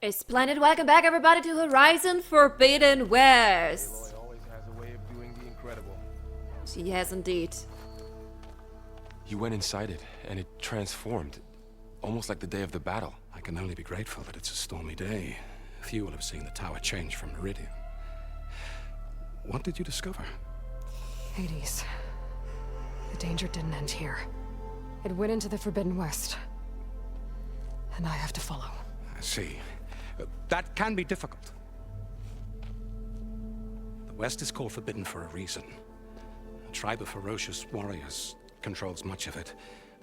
A splendid welcome back, everybody, to Horizon Forbidden West. Aloy always has a way of doing the incredible. She has indeed. You went inside it, and it transformed, almost like the day of the battle. I can only be grateful that it's a stormy day. Few will have seen the tower change from Meridian. What did you discover? Hades. The danger didn't end here. It went into the Forbidden West. And I have to follow. I see. That can be difficult. The West is called Forbidden for a reason. A tribe of ferocious warriors controls much of it,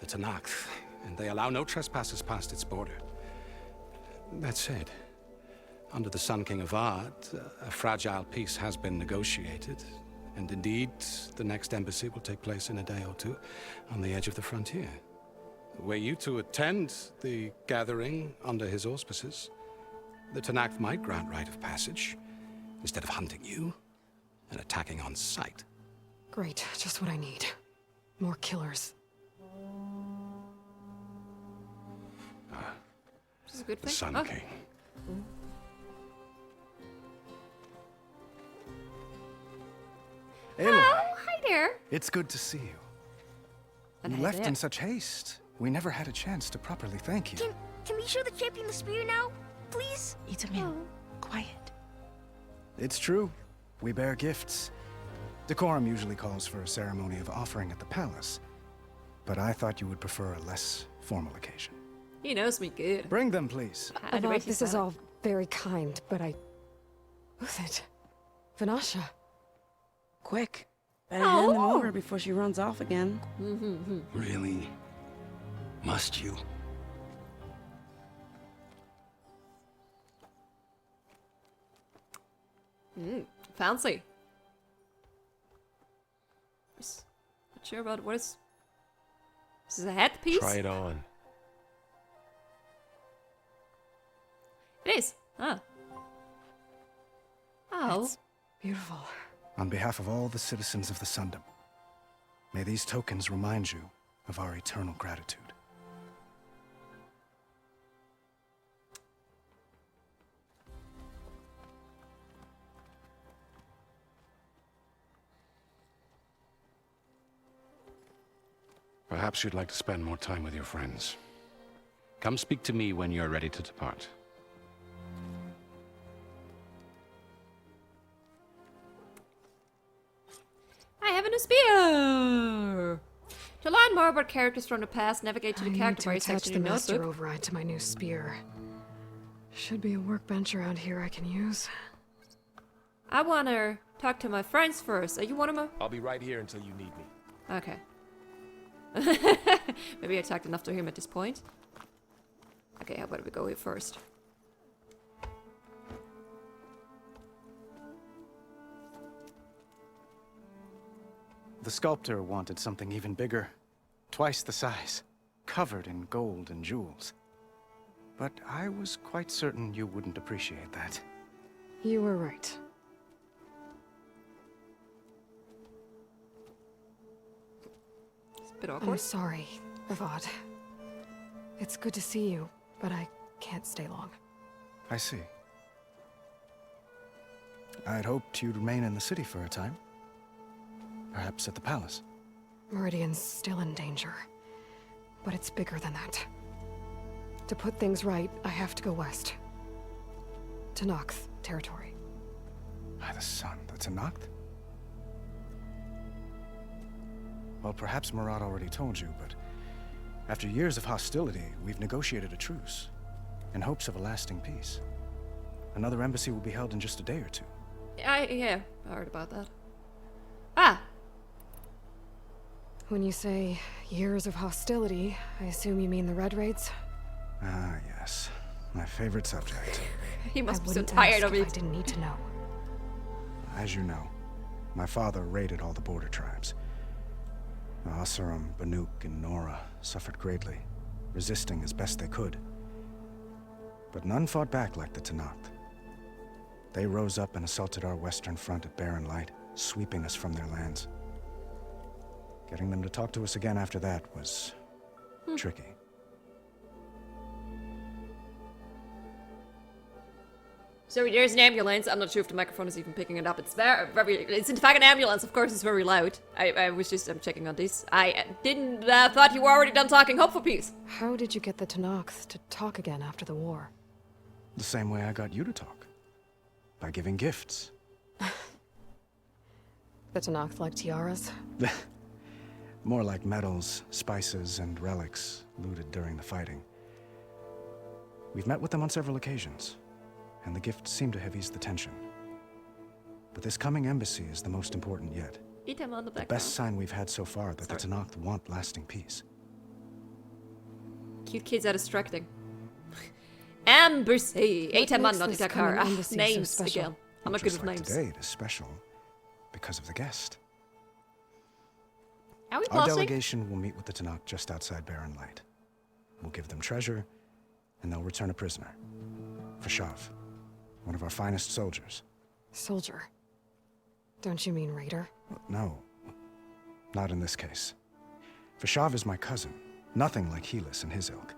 the Tenakth, and they allow no trespassers past its border. That said, under the Sun King of Ard, a fragile peace has been negotiated, and indeed, the next embassy will take place in a day or two on the edge of the frontier. Were you to attend the gathering under his auspices, the Tenakth might grant right of passage, instead of hunting you and attacking on sight. Great, just what I need. More killers. This is a good The thing. Sun Oh. King. Aloy, Oh, hi there. it's good to see you. And You hi left there. in such haste. We never had a chance to properly thank you. Can we show the champion the spear now? Please? Itamen, quiet. It's true. We bear gifts. Decorum usually calls for a ceremony of offering at the palace. But I thought you would prefer a less formal occasion. He knows me good. Bring them, please. And the way Avad, she this said is it. all very kind, but Who's it? Vanasha. Quick. Better hand them over before she runs off again. Really? Must you? Fancy. Not sure about what is. This is a headpiece? Try it on. It is. Ah. Oh. It's beautiful. On behalf of all the citizens of the Sundom, may these tokens remind you of our eternal gratitude. Perhaps you'd like to spend more time with your friends. Come speak to me when you're ready to depart. I have a new spear! To learn more about characters from the past, navigate to I the need character to bar attach section the in your master notebook. override to my new spear. Should be a workbench around here I can use. I wanna talk to my friends first. Are you one of them? I'll be right here until you need me. Okay. Maybe I talked enough to him at this point. Okay, how about we go here first? The sculptor wanted something even bigger, twice the size, covered in gold and jewels. But I was quite certain you wouldn't appreciate that. You were right. It's a bit I'm awkward. sorry, Avad. It's good to see you, but I can't stay long. I see. I'd hoped you'd remain in the city for a time. Perhaps at the palace. Meridian's still in danger. But it's bigger than that. To put things right, I have to go west. To Nox territory. By the sun, that's a Tenakth? Well, perhaps Murad already told you, but after years of hostility, we've negotiated a truce, in hopes of a lasting peace. Another embassy will be held in just a day or two. Yeah, I heard about that. Ah! When you say years of hostility, I assume you mean the Red Raids? Ah, yes. My favorite subject. He I must be so wouldn't tired ask of if it. I didn't need to know. As you know, my father raided all the border tribes. The Asuram, Banuk, and Nora suffered greatly, resisting as best they could. But none fought back like the Tenakth. They rose up and assaulted our western front at Barren Light, sweeping us from their lands. Getting them to talk to us again after that was tricky. So there's an ambulance. I'm not sure if the microphone is even picking it up. It's it's in fact an ambulance. Of course, it's very loud. I'm checking on this. I didn't thought you were already done talking. Hope for peace. How did you get the Tanakhs to talk again after the war? The same way I got you to talk. By giving gifts. The Tanakhs like tiaras? More like medals, spices, and relics looted during the fighting. We've met with them on several occasions, and the gifts seem to have eased the tension. But this coming embassy is the most important yet. Eat him on the background. Best sign we've had so far that the Tenakth want lasting peace. Cute kids are distracting. Embassy. Eitaman, not Itakar. Names so again. I'm not good Just with like names. today, it is special because of the guest. Are we Our blushing? delegation will meet with the Tenakth just outside Barren Light. We'll give them treasure, and they'll return a prisoner. Fashav, one of our finest soldiers. Soldier. Don't you mean raider? No, not in this case. Fashav is my cousin, nothing like Helis and his ilk.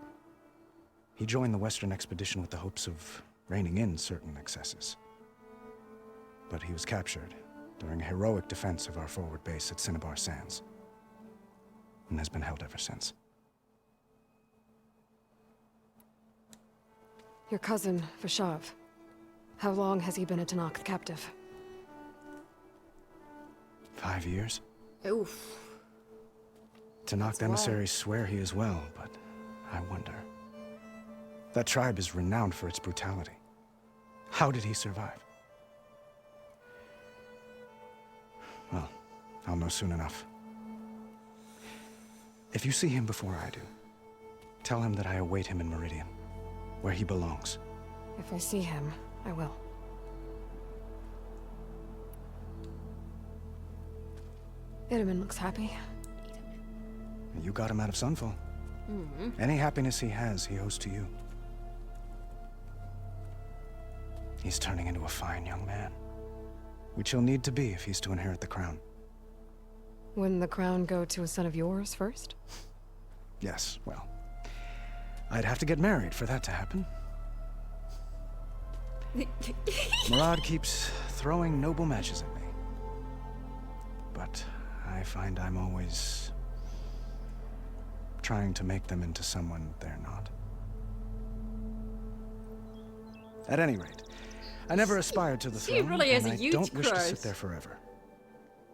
He joined the Western expedition with the hopes of reining in certain excesses. But he was captured during a heroic defense of our forward base at Cinnabar Sands, and has been held ever since. Your cousin, Fashav. How long has he been a Tenakth captive? 5 years? Oof. Tenakth emissaries swear he is well, but I wonder. That tribe is renowned for its brutality. How did he survive? Well, I'll know soon enough. If you see him before I do, tell him that I await him in Meridian, where he belongs. If I see him, I will. Itaman looks happy. You got him out of Sunfall. Any happiness he has, he owes to you. He's turning into a fine young man, which he'll need to be if he's to inherit the crown. Wouldn't the crown go to a son of yours first? Yes, well, I'd have to get married for that to happen. Murad keeps throwing noble matches at me. But I find I'm always trying to make them into someone they're not. At any rate, I never aspired to the she throne, really has and a I huge don't wish to crush. sit there forever.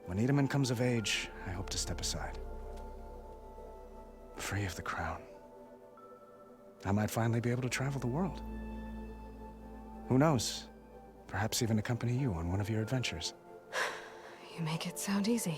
When Itaman comes of age, I hope to step aside. Free of the crown. I might finally be able to travel the world. Who knows? Perhaps even accompany you on one of your adventures. You make it sound easy.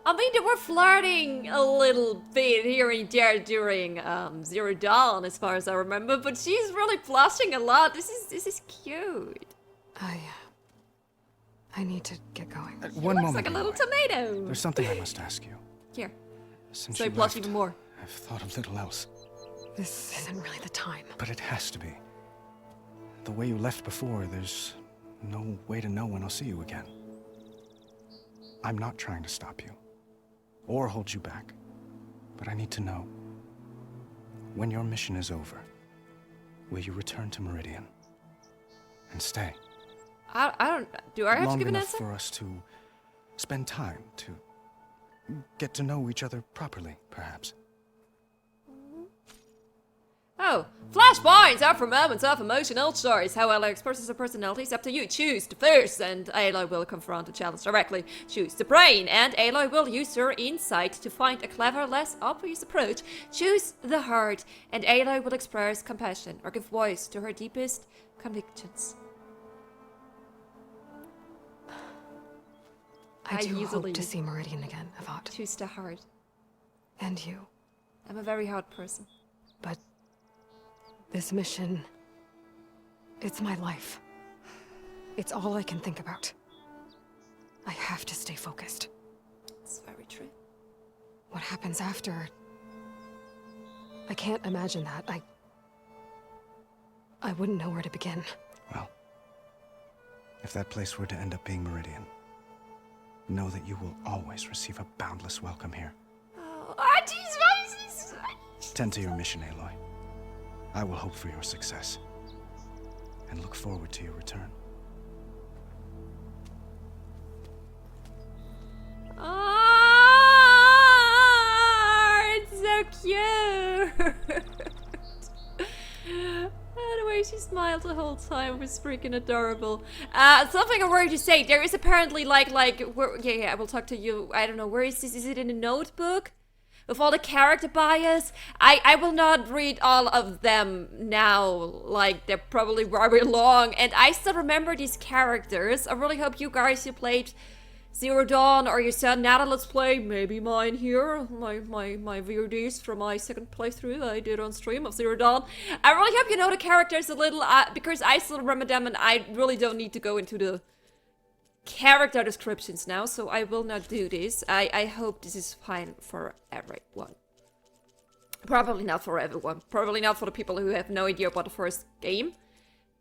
I mean, they were flirting a little bit here and there during Zero Dawn, as far as I remember, but she's really blushing a lot. This is cute. I need to get going. One Looks moment, like a little Aloy. tomato. There's something I must ask you. Here, Since so you you blush left, even more. I've thought of little else. This isn't really the time. But it has to be. The way you left before, there's no way to know when I'll see you again. I'm not trying to stop you, or hold you back. But I need to know, when your mission is over, will you return to Meridian? And stay? I don't. Do I have Long to give an enough answer? for us to spend time, to get to know each other properly, perhaps. Oh, flashpoints are for moments of emotional choice. How Aloy expresses her personality is up to you. Choose the first, and Aloy will confront the challenge directly. Choose the brain, and Aloy will use her insight to find a clever, less obvious approach. Choose the heart, and Aloy will express compassion or give voice to her deepest convictions. I do usually hope to see Meridian again, Avat. choose the heart. And you. I'm a very hard person. But this mission, it's my life. It's all I can think about. I have to stay focused. It's very true. What happens after? I can't imagine that. I wouldn't know where to begin. Well, if that place were to end up being Meridian, know that you will always receive a boundless welcome here. Oh, Jesus! Tend to your mission, Aloy. I will hope for your success, and look forward to your return. Oh, it's so cute. The way she smiled the whole time was freaking adorable. Something I wanted to say. There is apparently yeah, I will talk to you. I don't know, where is this? Is it in a notebook? With all the character bias? I will not read all of them now. Like, they're probably very long. And I still remember these characters. I really hope you guys who played Zero Dawn or you saw Nata Let's Play, maybe mine here, my VODs from my second playthrough I did on stream of Zero Dawn. I really hope you know the characters a little, because I still remember them and I really don't need to go into the character descriptions now, so I will not do this. I hope this is fine for everyone. Probably not for everyone. Probably not for the people who have no idea about the first game.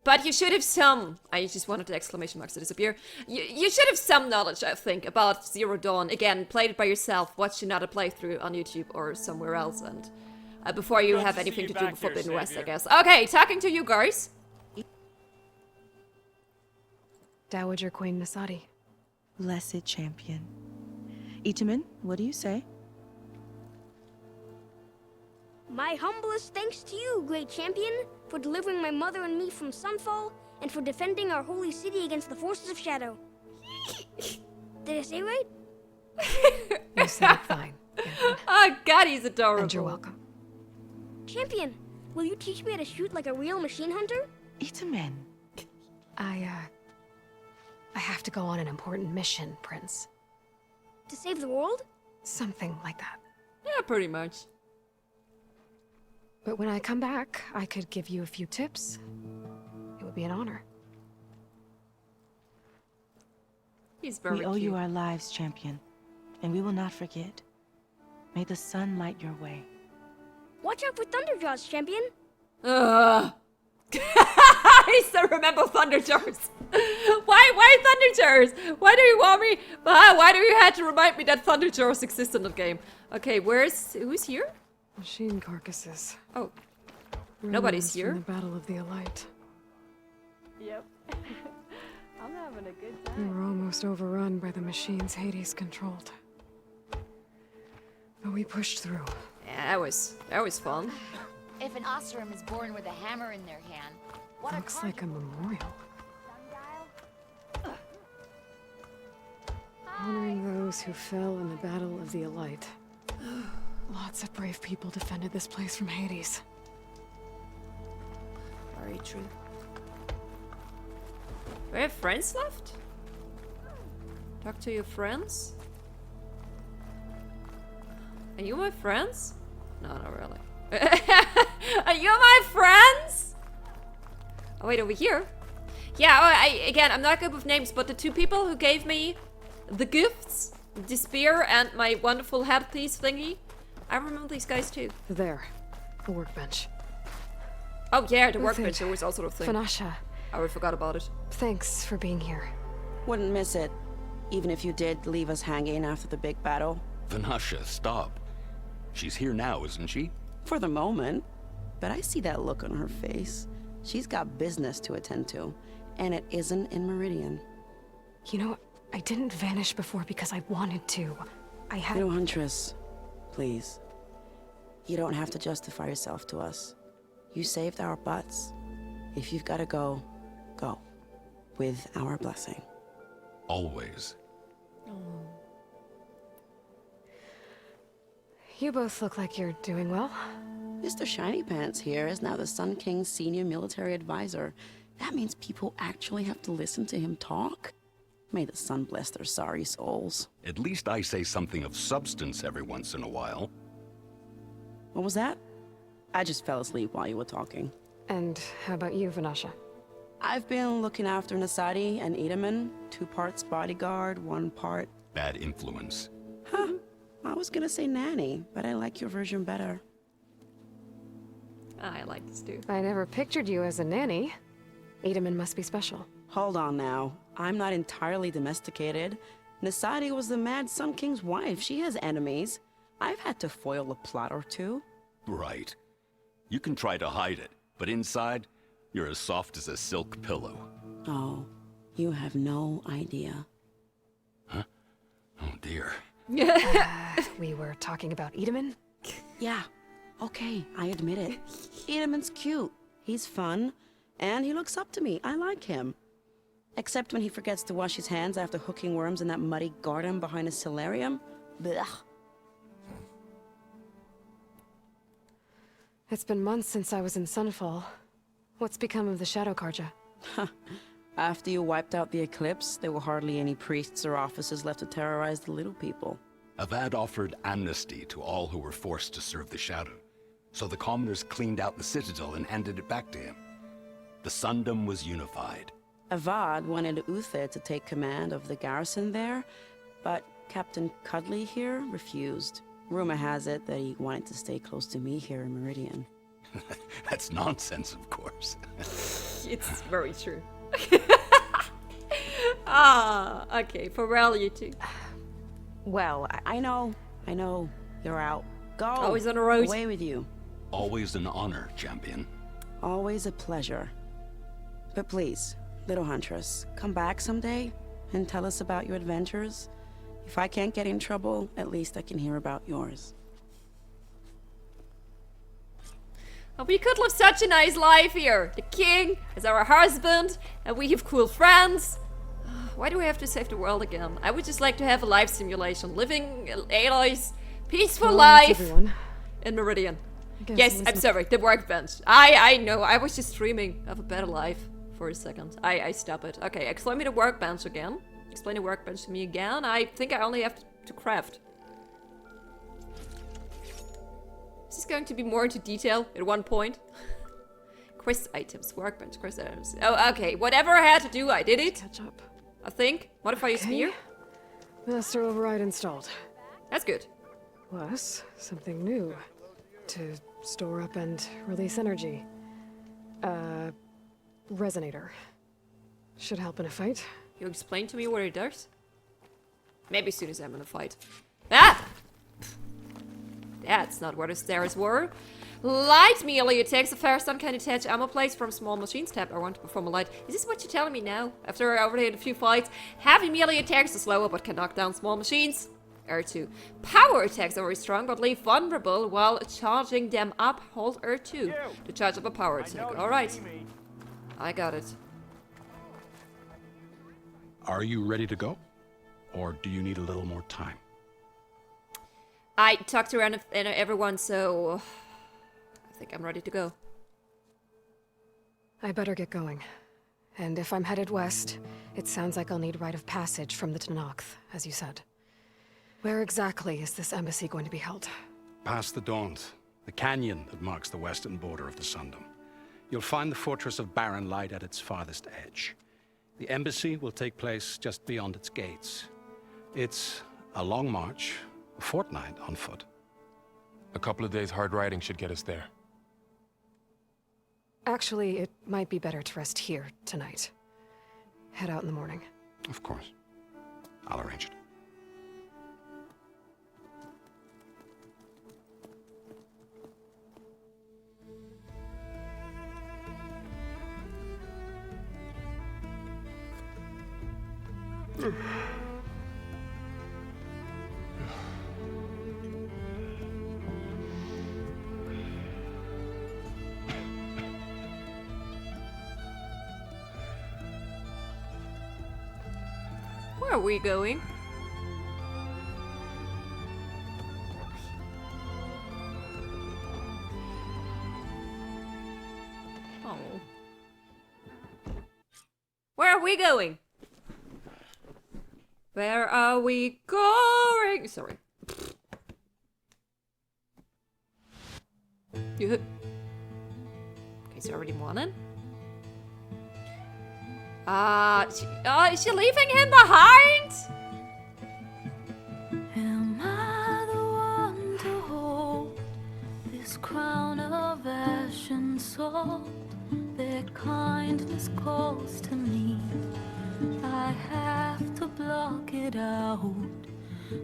But you should have some, I just wanted the exclamation marks to disappear. You should have some knowledge, I think, about Zero Dawn. Again, played it by yourself, watch another playthrough on YouTube or somewhere else, and before you have anything to do with Forbidden West, I guess. Okay, talking to you guys. Dowager Queen Nasadi. Blessed champion. Itamen, what do you say? My humblest thanks to you, great champion, for delivering my mother and me from Sunfall, and for defending our holy city against the forces of Shadow. Did I say right? You said it fine. Oh god, he's adorable. And you're welcome. Champion, will you teach me how to shoot like a real machine hunter? Itamen. I have to go on an important mission, Prince. To save the world? Something like that. Yeah, pretty much. But when I come back, I could give you a few tips. It would be an honor. He's very We owe you our lives, champion, and we will not forget. May the sun light your way. Watch out for Thunderjaws, champion. I still remember Thunderjaws. Why Thunderjaws? Why do you want me? Why do you have to remind me that Thunderjaws exist in the game? Okay, who's here? Machine carcasses. Oh, nobody's Remnants here. from the Battle of the Alight. Yep. I'm having a good We time. were almost overrun by the machines Hades controlled. But we pushed through. Yeah, that was fun. If an Oseram is born with a hammer in their hand, what Looks like a memorial. Honoring those who fell in the Battle of the Alight. Lots of brave people defended this place from Hades. Very true. Do we have friends left? Talk to your friends? Are you my friends? No, not really. Are you my friends? Oh wait, over here. Yeah, again, I'm not good with names, but the two people who gave me the gifts, the spear and my wonderful headpiece thingy, I remember these guys too. There. The workbench. Oh yeah, the With workbench, it, there was also a thing. Fanasha, I already forgot about it. thanks for being here. Wouldn't miss it, even if you did leave us hanging after the big battle. Vanasha, stop. She's here now, isn't she? For the moment. But I see that look on her face. She's got business to attend to, and it isn't in Meridian. You know, I didn't vanish before because I wanted to. I had... No, Huntress. Please. You don't have to justify yourself to us. You saved our butts. If you've got to go, go. With our blessing. Always. You both look like you're doing well. Mr. Shiny Pants here is now the Sun King's senior military advisor. That means people actually have to listen to him talk? May the sun bless their sorry souls. At least I say something of substance every once in a while. What was that? I just fell asleep while you were talking. And how about you, Vanasha? I've been looking after Nasadi and Itamen. 2 parts bodyguard, 1 part... Bad influence. Huh. I was gonna say nanny, but I like your version better. I like this too. I never pictured you as a nanny. Itamen must be special. Hold on now. I'm not entirely domesticated. Nasadi was the Mad Sun King's wife. She has enemies. I've had to foil a plot or two. Right. You can try to hide it, But inside, you're as soft as a silk pillow. Oh, you have no idea. Huh? Oh dear. We were talking about Edaman? Yeah, okay, I admit it. Edaman's cute. He's fun. And he looks up to me. I like him. Except when he forgets to wash his hands after hooking worms in that muddy garden behind his solarium. Blech. It's been months since I was in Sunfall. What's become of the Shadow Karja? After you wiped out the eclipse, there were hardly any priests or officers left to terrorize the little people. Avad offered amnesty to all who were forced to serve the Shadow. So the commoners cleaned out the citadel and handed it back to him. The Sundom was unified. Avad wanted Uther to take command of the garrison there, but Captain Cudley here refused. Rumor has it that he wanted to stay close to me here in Meridian. That's nonsense, of course. It's very true. Ah, okay, Pharrell, you too. Well, I know. You're out. Go. Always on the road. Away with you. Always an honor, champion. Always a pleasure. But please, little huntress, come back someday and tell us about your adventures. If I can't get in trouble, at least I can hear about yours. Oh, we could live such a nice life here. The king is our husband, and we have cool friends. Why do we have to save the world again? I would just like to have a life simulation, living Aloy's peaceful life in Meridian. Yes, I'm sorry, the workbench. I know, I was just dreaming of a better life for a second. I stop it. Okay, explain me the workbench again. Explain the workbench to me again. I think I only have to craft. Is this going to be more into detail at one point? Quest items, workbench, quest items. Oh, okay, whatever I had to do, I did it. Catch up. I think. Modify your spear. Master override installed. That's good. Plus, something new. To store up and release energy. Resonator. Should help in a fight. You explain to me what it does? Maybe as soon as I'm in a fight. Ah! That's not where the stairs were. Light melee attacks. A fearsome can attach ammo plates from small machines. Tap R1 to perform a light. Is this what you're telling me now? After I already had a few fights. Heavy melee attacks are slower but can knock down small machines. R2. Power attacks are very strong but leave vulnerable while charging them up. Hold R2 to charge up a power attack. Alright. I got it. Are you ready to go? Or do you need a little more time? I talked around everyone, so I think I'm ready to go. I better get going. And if I'm headed west, it sounds like I'll need rite of passage from the Tenakth, as you said. Where exactly is this embassy going to be held? Past the Daunt, the canyon that marks the western border of the Sundom. You'll find the fortress of Barren Light at its farthest edge. The embassy will take place just beyond its gates. It's a long march, a fortnight on foot. A couple of days hard riding should get us there. Actually, it might be better to rest here tonight. Head out in the morning. Of course. I'll arrange it. Where are we going? Oh. Where are we going? Where are we going? Sorry. Okay, so already morning? Is she leaving him behind? Am I the one to hold this crown of ash and salt? Their kindness calls to me. I have to block it out.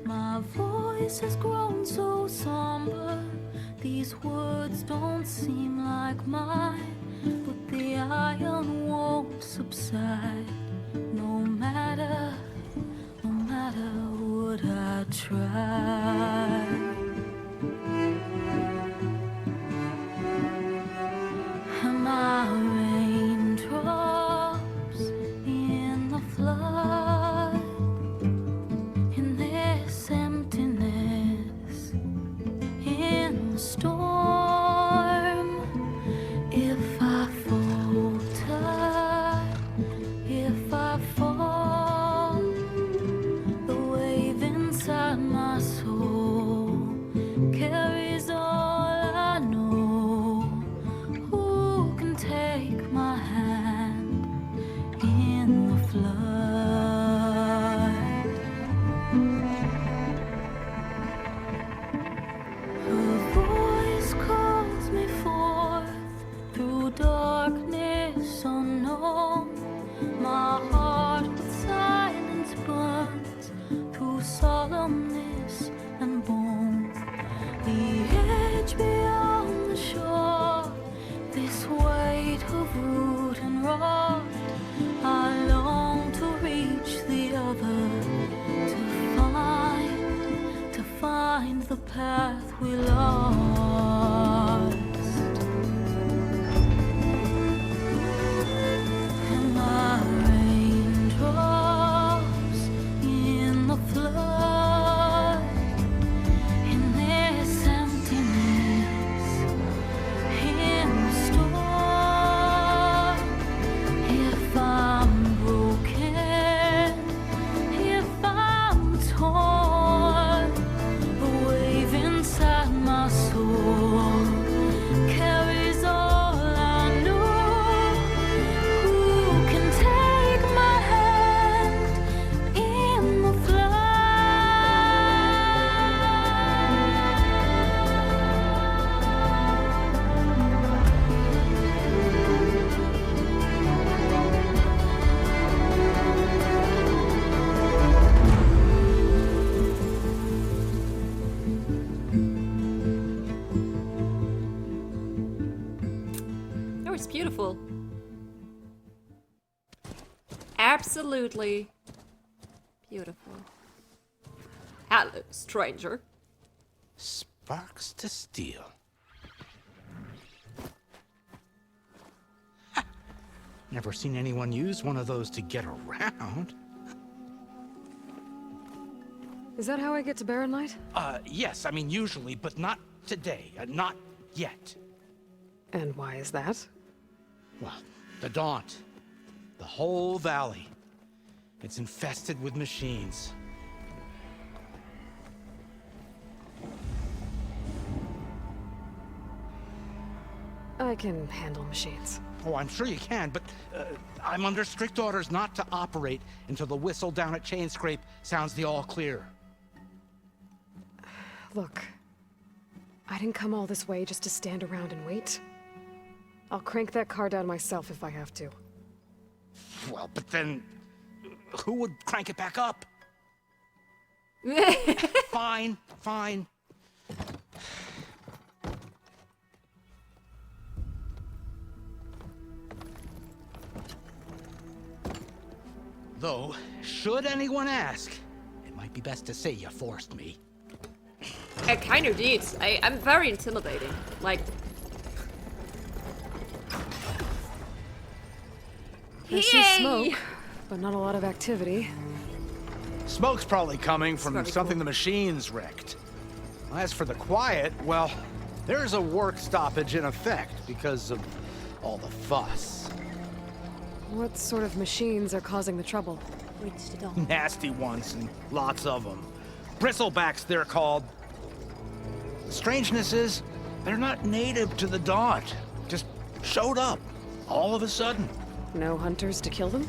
My voice has grown so somber. These words don't seem like mine. lion won't subside, no matter what I try. And my raindrops in the flood, in this emptiness, in the storm. If I falter, if I fall, the wave inside my soul carries all I know. Who can take my hand in the flood? Her voice calls me forth through darkness unknown. My heart with silence burns through solemnness and bone. The edge beyond the shore, this weight of root and rod. I long to reach the other, to find the path we lost. And my raindrops in the flood, in this emptiness, in the storm. If I'm broken, if I'm torn, the wave inside my soul carries all I know. Who can take my hand in the Oh, it's beautiful. Absolutely beautiful. Hello, stranger. Sparks to steel. Never seen anyone use one of those to get around. Is that how I get to Barren Light? Yes, I mean usually, but not today. Not yet. And why is that? Well, the Daunt. The whole valley. It's infested with machines. I can handle machines. Oh, I'm sure you can, but I'm under strict orders not to operate until the whistle down at Chainscrape sounds the all clear. Look, I didn't come all this way just to stand around and wait. I'll crank that car down myself if I have to. Well, but then who would crank it back up? Fine, fine. Though, should anyone ask, it might be best to say you forced me. I kind of did. I'm very intimidating. Like... I see smoke, but not a lot of activity. Smoke's probably coming from something the machines wrecked. As for the quiet, well, there's a work stoppage in effect because of all the fuss. What sort of machines are causing the trouble? Nasty ones, and lots of them. Bristlebacks, they're called. The strangeness is, they're not native to the Daunt. Just showed up, all of a sudden. No hunters to kill them?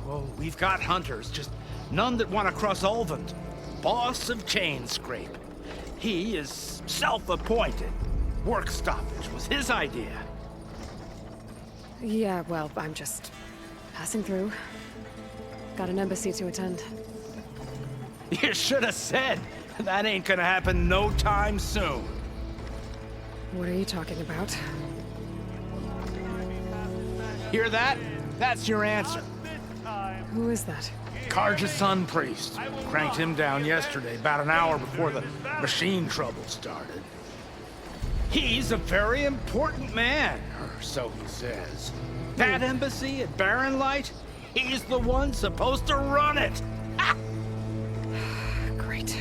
Oh, we've got hunters, just none that want to cross Ulvund. Boss of Chainscrape. He is self-appointed. Work stoppage was his idea. Yeah, well, I'm just passing through. Got an embassy to attend. You should have said. That ain't gonna happen no time soon. What are you talking about? Hear that? That's your answer. Who is that? Karja's sun priest. Cranked him down yesterday, about an hour before the machine trouble started. He's a very important man, or so he says. That embassy at Barren Light, he's the one supposed to run it. Great.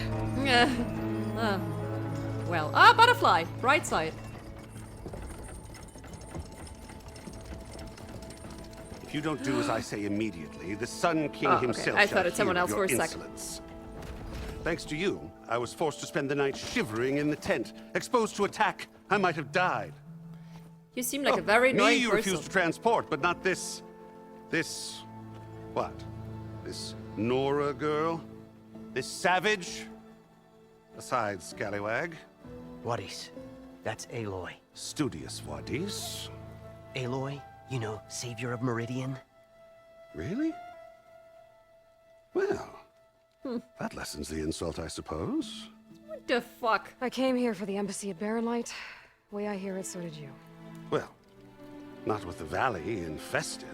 Well, butterfly, right side. If you don't do as I say immediately, the Sun King himself I shall thought it's someone hear else of for your a second. insolence. Thanks to you, I was forced to spend the night shivering in the tent, exposed to attack. I might have died. You seem like a very annoying Me you person. refused to transport, but not this... what? This Nora girl? This savage? Besides, scallywag. Wadis. That's Aloy. Studious Wadis. Aloy, you know, savior of Meridian. Really? Well, that lessens the insult, I suppose. What the fuck? I came here for the embassy at Barren Light. Way I hear it, so did you. Well, not with the valley infested.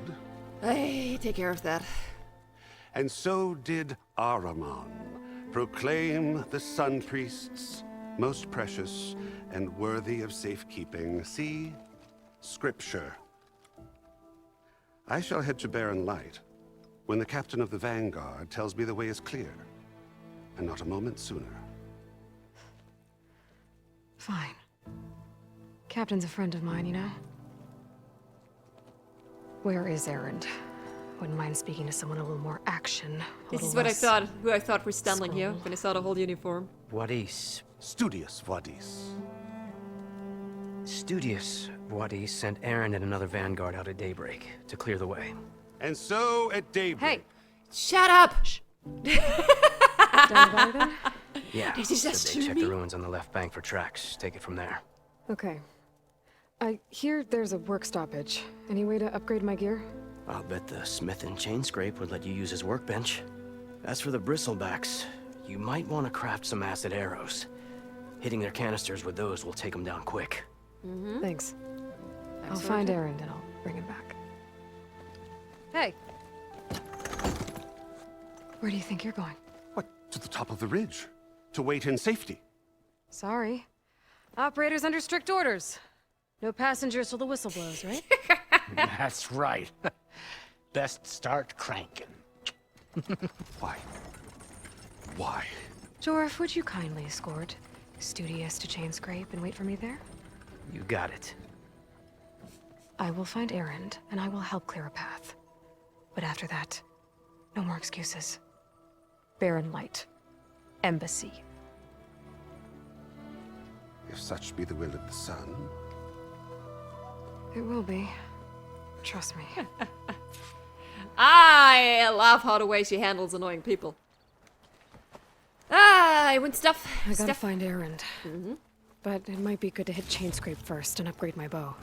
Hey, take care of that. And so did Ahriman proclaim the Sun Priests most precious and worthy of safekeeping. See? Scripture. I shall head to Barren Light when the captain of the Vanguard tells me the way is clear, and not a moment sooner. Fine. Captain's a friend of mine, you know? Where is Erend? Wouldn't mind speaking to someone a little more action. This is what I thought, who I thought was standing here when I saw the whole uniform. Wadis. Studious Wadis. Studious Wadis sent Erend and another vanguard out at daybreak to clear the way. And so at daybreak... Hey, shut up! Done about it then? Yeah, This is said just they checked me? the ruins on the left bank for tracks. Take it from there. Okay. I hear there's a work stoppage. Any way to upgrade my gear? I'll bet the smith and chain scrape would let you use his workbench. As for the bristlebacks, you might want to craft some acid arrows. Hitting their canisters with those will take them down quick. Thanks. I'll find Erend and I'll bring him back. Hey! Where do you think you're going? What? To the top of the ridge. To wait in safety. Sorry. Operator's under strict orders. No passengers till the whistle blows, right? That's right. Best start cranking. Why? Why? Jorf, would you kindly escort Studious to chain scrape and wait for me there? You got it. I will find Erend, and I will help clear a path. But after that, no more excuses. Barren Light. Embassy. If such be the will of the sun. It will be. Trust me. I love how the way she handles annoying people. I win stuff. I gotta find Erend. But it might be good to hit chain scrape first and upgrade my bow.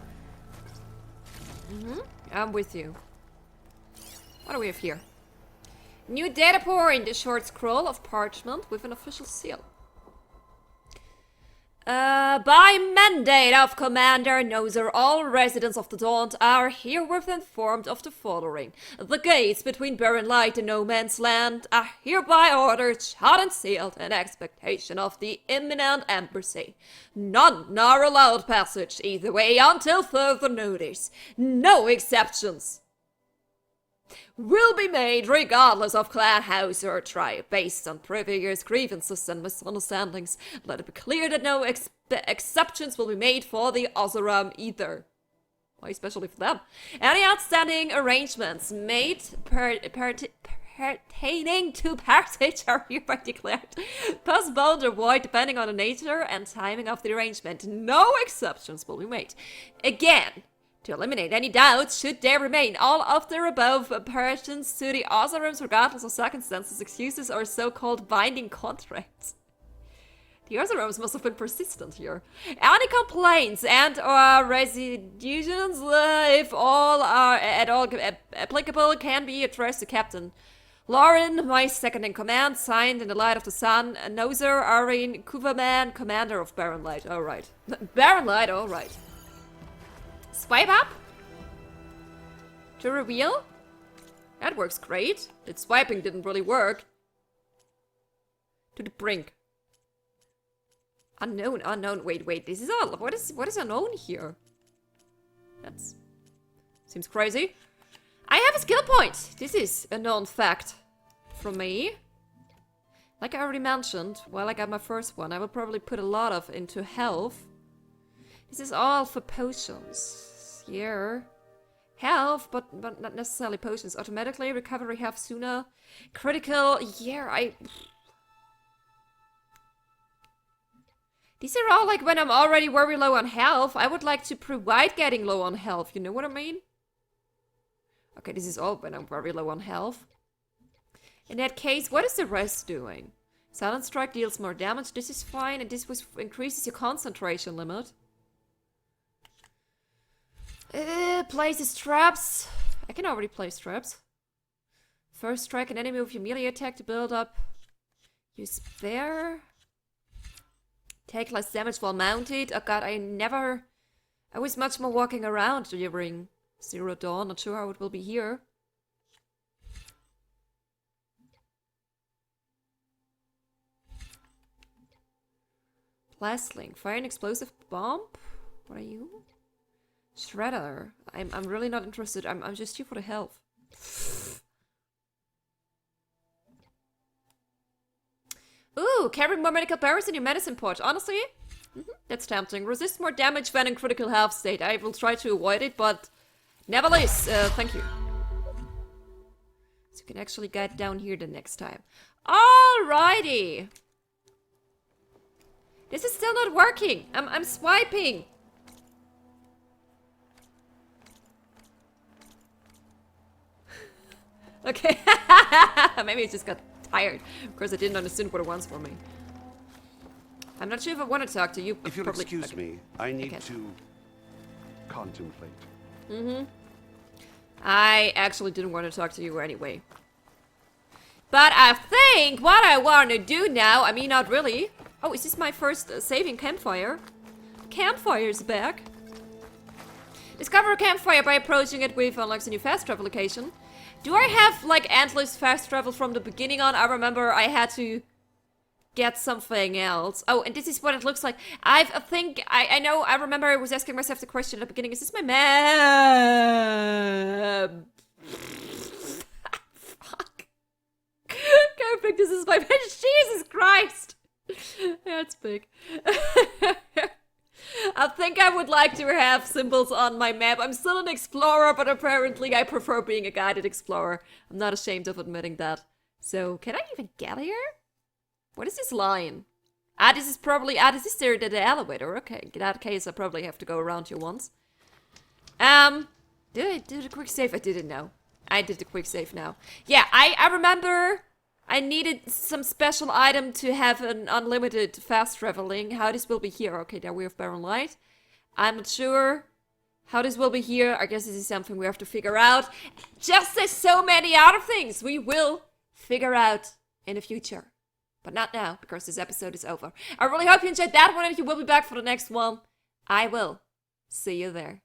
I'm with you. What do we have here? New data point, a short scroll of parchment with an official seal. By mandate of Commander Nozer, all residents of the Daunt are herewith informed of the following. The gates between Barren Light and No Man's Land are hereby ordered shut and sealed in expectation of the imminent embassy. None are allowed passage either way until further notice. No exceptions will be made regardless of clan, house, or tribe, based on previous grievances and misunderstandings. Let it be clear that no exceptions will be made for the Oseram either. Why especially for them? Any outstanding arrangements made pertaining to passage are hereby declared postponed or void depending on the nature and timing of the arrangement. No exceptions will be made. Again, to eliminate any doubts, should there remain, all of the above pertains to the Osarams regardless of circumstances, excuses, or so-called binding contracts. The Osarams must have been persistent here. Any complaints and/or resolutions, if all are at all applicable, can be addressed to Captain Lauren, my second-in-command, signed in the light of the sun, Nozer Arin Kuvaman, commander of Barren Light. Alright. Barren Light, alright. Swipe up? To reveal? That works great. That swiping didn't really work. To the brink. Unknown, unknown. Wait. This is all. What is unknown here? That's seems crazy. I have a skill point. This is a known fact from me. Like I already mentioned, while I got my first one, I will probably put a lot of into health. This is all for potions. Yeah. Health, but not necessarily potions. Automatically recovery health sooner. Critical. Yeah, These are all like when I'm already very low on health. I would like to provide getting low on health. You know what I mean? Okay, this is all when I'm very low on health. In that case, what is the rest doing? Silent Strike deals more damage. This is fine. And this increases your concentration limit. Places traps. I can already place traps. First strike an enemy with your melee attack to build up. Use spare. Take less damage while mounted. Oh god, I was much more walking around during Zero Dawn. Not sure how it will be here. Blastling. Fire an explosive bomb? What are you? Shredder. I'm really not interested. I'm just here for the health. Ooh, carrying more medical barrels in your medicine pouch. Honestly, that's tempting. Resist more damage when in critical health state. I will try to avoid it, but nevertheless, thank you. So you can actually get down here the next time. Alrighty. This is still not working. I'm swiping. Okay. Maybe I just got tired. Of course, I didn't understand what it wants from me. I'm not sure if I want to talk to you. If you'll excuse me, I need to contemplate. I actually didn't want to talk to you anyway. But I think what I want to do now, I mean, not really. Oh, is this my first saving campfire? Campfire's back. Discover a campfire by approaching it with unlocks a new fast travel location. Do I have, like, endless fast travel from the beginning on? I remember I had to get something else. Oh, and this is what it looks like. I remember I was asking myself the question at the beginning. Is this my map? Fuck. Can't think this is my map. Jesus Christ. That's big. I think I would like to have symbols on my map. I'm still an explorer, but apparently I prefer being a guided explorer. I'm not ashamed of admitting that. So, can I even get here? What is this line? This is probably... this is the elevator. Okay, in that case, I probably have to go around here once. Did I do the quick save? I didn't know. I did the quick save now. Yeah, I remember... I needed some special item to have an unlimited fast traveling. How this will be here. Okay, there we have Barren Light. I'm not sure how this will be here. I guess this is something we have to figure out. Just as so many other things we will figure out in the future. But not now, because this episode is over. I really hope you enjoyed that one, and if you will be back for the next one, I will see you there.